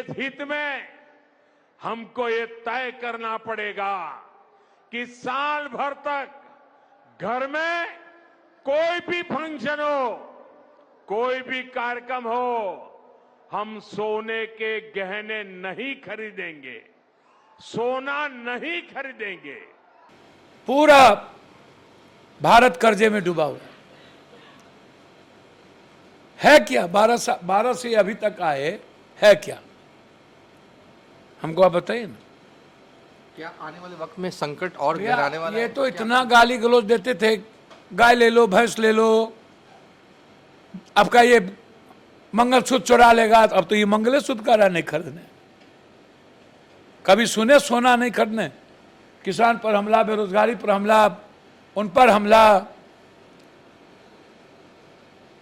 देश हित में हमको ये तय करना पड़ेगा कि साल भर तक घर में कोई भी फंक्शन हो, कोई भी कार्यक्रम हो, हम सोने के गहने नहीं खरीदेंगे, सोना नहीं खरीदेंगे। पूरा भारत कर्जे में डूबा हुआ है क्या? 12 से अभी तक आए है क्या? हमको आप बताइए ना। क्या आने वाले वक्त में संकट और गहराने वाला है? ये तो इतना गाली गलौज देते थे, गाय ले लो, भैंस ले लो, आपका ये मंगलसूत्र चुरा लेगा। अब तो ये मंगलसूत्र का नहीं खरीदने। कभी सुने सोना नहीं खरीदने? किसान पर हमला, बेरोजगारी पर हमला, उन पर हमला,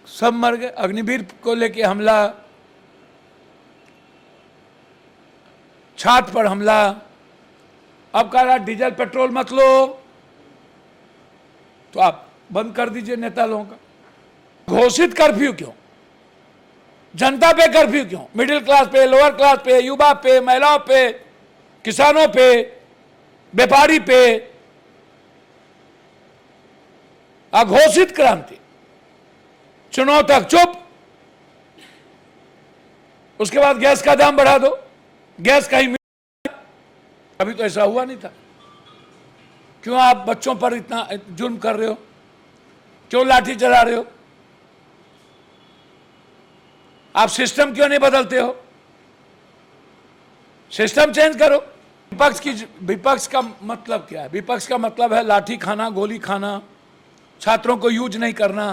सब मर गए। अग्निवीर को लेके हमला, छात्र पर हमला, अब कह रहा डीजल पेट्रोल मत लो, तो आप बंद कर दीजिए नेता लोगों का। घोषित कर्फ्यू क्यों? जनता पे कर्फ्यू क्यों? मिडिल क्लास पे, लोअर क्लास पे, युवा पे, महिलाओं पे, किसानों पे, व्यापारी पे अघोषित क्रांति। चुनाव तक चुप, उसके बाद गैस का दाम बढ़ा दो। गैस कहीं अभी तो ऐसा हुआ नहीं था। क्यों आप बच्चों पर इतना जुल्म कर रहे हो? क्यों लाठी चला रहे हो? आप सिस्टम क्यों नहीं बदलते हो? सिस्टम चेंज करो। विपक्ष का मतलब क्या है? विपक्ष का मतलब है लाठी खाना, गोली खाना, छात्रों को यूज नहीं करना,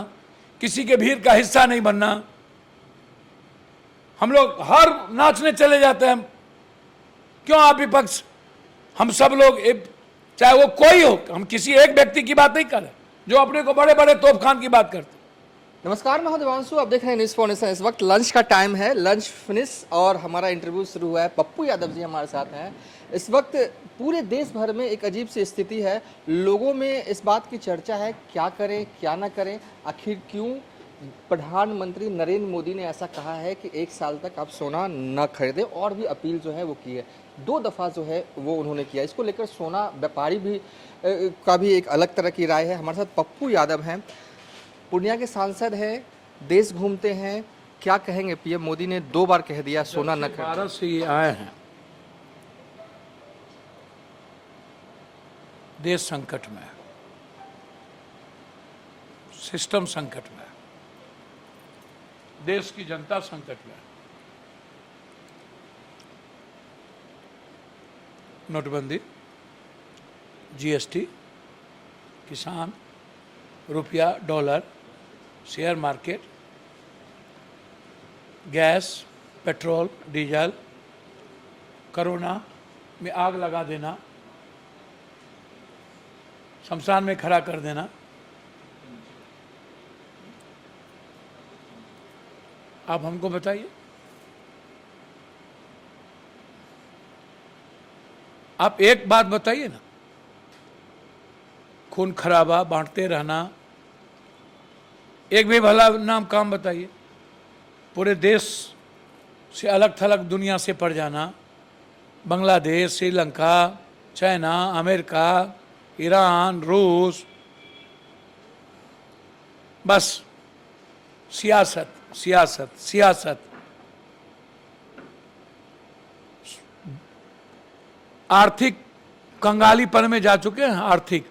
किसी के भीड़ का हिस्सा नहीं बनना। हम लोग हर नाचने चले जाते हैं। क्यों आप विपक्ष? हम सब लोग चाहे वो कोई हो, हम किसी एक व्यक्ति की बात नहीं कर रहे जो अपने को बड़े बड़े तोपखान की बात करते। नमस्कार, मैं हूं देवांशु, आप देख रहे हैं न्यूज़ फाउंडेशन। इस वक्त लंच का टाइम है, लंच फिनिश और हमारा इंटरव्यू शुरू हुआ है। पप्पू यादव जी हमारे साथ हैं। इस वक्त पूरे देश भर में एक अजीब सी स्थिति है। लोगों में इस बात की चर्चा है क्या करें क्या ना करें। आखिर क्यों प्रधानमंत्री नरेंद्र मोदी ने ऐसा कहा है कि 1 साल तक आप सोना न खरीदें, और भी अपील जो है वो की है। 2 दफ़ा जो है वो उन्होंने किया। इसको लेकर सोना व्यापारी भी का भी एक अलग तरह की राय है। हमारे साथ पप्पू यादव हैं, पूर्णिया के सांसद हैं, देश घूमते हैं। क्या कहेंगे? पीएम मोदी ने 2 बार कह दिया सोना न खरीदें। भारत से ये आए हैं, देश संकट में है, सिस्टम संकट में है, देश की जनता संकट में है। नोटबंदी, जीएसटी, किसान, रुपया, dollar, share market, gas, petrol, diesel, corona में आग लगा देना, शमशान में खड़ा कर देना। आप हमको बताइए, आप एक बात बताइए ना। खून खराबा बांटते रहना, एक भी भला नाम काम बताइए। पूरे देश से अलग थलग दुनिया से पड़ जाना, Bangladesh, Sri Lanka, China, America, Iran, रूस, बस सियासत सियासत सियासत। आर्थिक कंगालीपन में जा चुके हैं। आर्थिक,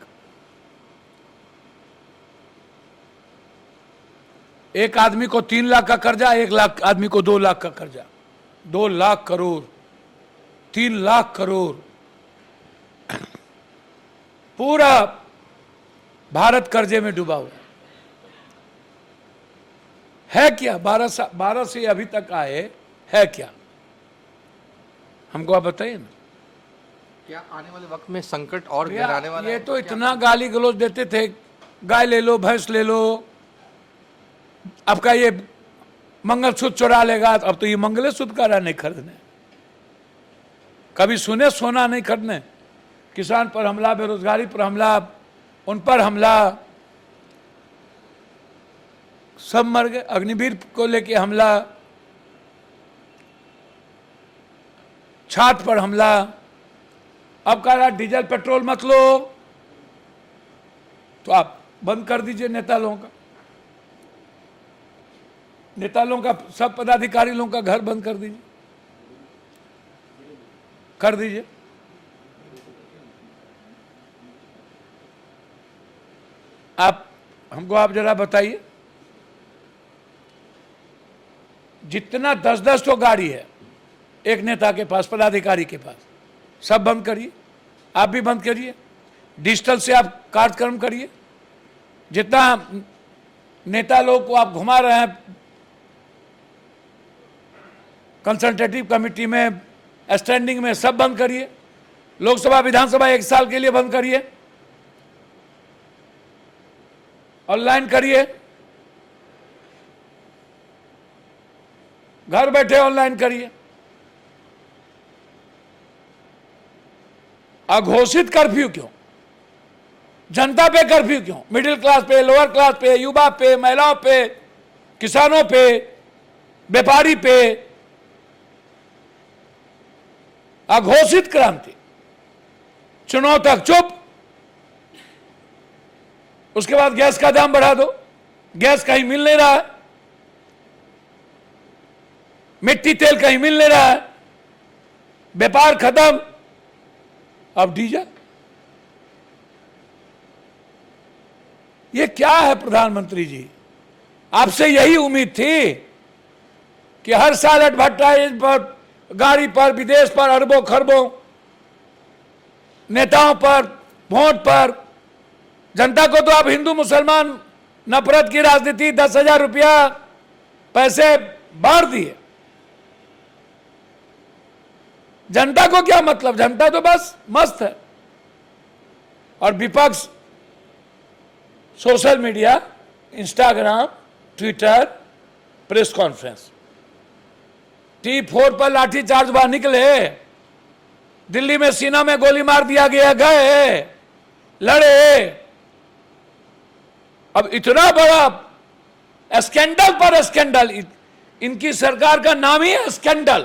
एक आदमी को 3 लाख का कर्जा, 1 लाख आदमी को 2 लाख का कर्जा, 2 लाख करोड़, 3 लाख करोड़। पूरा भारत कर्जे में डूबा हुआ है क्या? 12 से अभी तक आए है क्या? हमको आप बताइए ना। क्या आने वाले वक्त में संकट और गहराने वाला है? ये तो इतना गाली गलौज देते थे, गाय ले लो, भैंस ले लो, आपका ये मंगलसूत्र चुरा लेगा। अब तो ये मंगलसूत्र का नहीं खरीदने। कभी सुने सोना नहीं खरीदने? किसान पर हमला, बेरोजगारी पर हमला, उन पर हमला, सब मर गए। अग्निवीर को लेके हमला, छात्र पर हमला, अब कह रहा डीजल पेट्रोल मत लो, तो आप बंद कर दीजिए नेता लोगों का, नेता लोगों का, सब पदाधिकारी लोगों का घर बंद कर दीजिए, कर दीजिए। आप जरा बताइए, जितना 10-10 तो गाड़ी है एक नेता के पास, पदाधिकारी के पास, सब बंद करिए, आप भी बंद करिए, डिजिटल से आप कार्यक्रम करिए, जितना नेता लोग को आप घुमा रहे हैं कंसल्टेटिव कमेटी में, स्टैंडिंग में, सब बंद करिए, लोकसभा विधानसभा 1 साल के लिए बंद करिए, ऑनलाइन करिए, घर बैठे ऑनलाइन करिए। अघोषित कर्फ्यू क्यों? जनता पे कर्फ्यू क्यों? मिडिल क्लास पे, लोअर क्लास पे, युवा पे, महिलाओं पे, किसानों पे, व्यापारी पे अघोषित क्रांति, चुनाव तक चुप, उसके बाद गैस का दाम बढ़ा दो, गैस कहीं मिल नहीं रहा है, मिट्टी तेल कहीं मिल नहीं रहा है, व्यापार खत्म, अब डीजल। ये क्या है प्रधानमंत्री जी? आपसे यही उम्मीद थी कि हर साल एडवर्टाइज पर, गाड़ी पर, विदेश पर अरबों खरबों, नेताओं पर, वोट पर, जनता को तो आप हिंदू मुसलमान नफरत की राजनीति, 10,000 रुपया पैसे बांट दिए। जनता को क्या मतलब? जनता तो बस मस्त है। और विपक्ष social media, Instagram, Twitter, press conference, T4 पर लाठीचार्ज बाहर निकले, दिल्ली में सीना में गोली मार दिया गया, गए लड़े। अब इतना बड़ा स्कैंडल पर स्कैंडल, इनकी सरकार का नाम ही है स्कैंडल,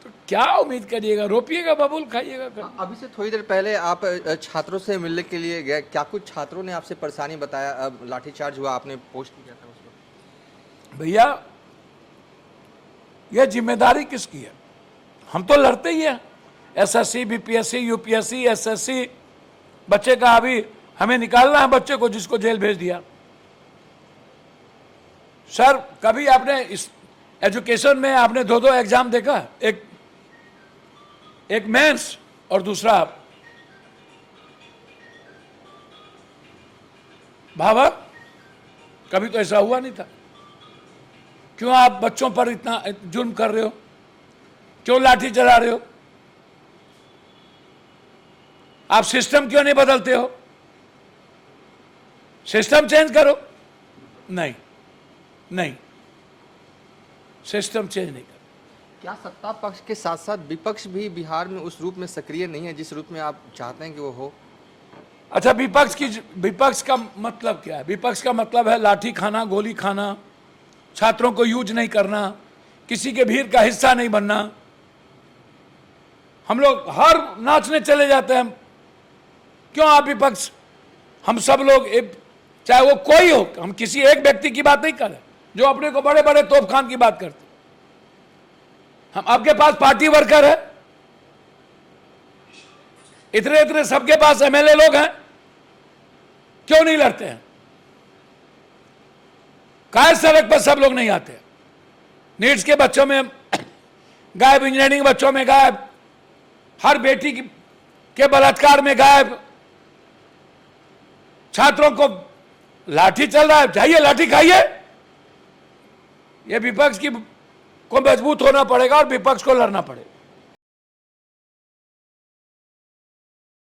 तो क्या उम्मीद करिएगा? रोपिएगा बबूल, खाइएगा। अभी से थोड़ी देर पहले आप छात्रों से मिलने के लिए गए, क्या कुछ छात्रों ने आपसे परेशानी बताया? अब लाठीचार्ज हुआ, आपने पोस्ट किया था उस वक्त। भैया यह जिम्मेदारी किसकी है? हम तो लड़ते ही हैं, SSC, BPSC, UPSC, SSC, बच्चे का अभी हमें निकालना है, बच्चे को जिसको जेल भेज दिया। सर कभी आपने इस एजुकेशन में आपने 2-2 एग्जाम देखा? एक मेंस और दूसरा भावा, कभी तो ऐसा हुआ नहीं था। क्यों आप बच्चों पर इतना जुल्म कर रहे हो? क्यों लाठी चला रहे हो? आप सिस्टम क्यों नहीं बदलते हो? सिस्टम चेंज करो। नहीं, नहीं, सिस्टम चेंज नहीं करो। क्या सत्ता पक्ष के साथ साथ विपक्ष भी बिहार में उस रूप में सक्रिय नहीं है जिस रूप में आप चाहते हैं कि वो हो? अच्छा, विपक्ष का मतलब क्या है? विपक्ष का मतलब है लाठी खाना, गोली खाना, छात्रों को यूज नहीं करना, किसी के भीड़ का हिस्सा नहीं बनना। हम लोग हर नाचने चले जाते हैं। क्यों आप विपक्ष? हम सब लोग, चाहे वो कोई हो, हम किसी एक व्यक्ति की बात नहीं कर रहे जो अपने को बड़े बड़े तोपखान की बात करते। हम, आपके पास पार्टी वर्कर है, इतने इतने सबके पास MLA लोग हैं, क्यों नहीं लड़ते हैं? काहे सड़क पर सब लोग नहीं आते? नीट्स के बच्चों में गायब, इंजीनियरिंग बच्चों में गायब, हर बेटी के बलात्कार में गायब, छात्रों को लाठी चल रहा है, जाइए लाठी खाइए। ये विपक्ष को मजबूत होना पड़ेगा और विपक्ष को लड़ना पड़ेगा।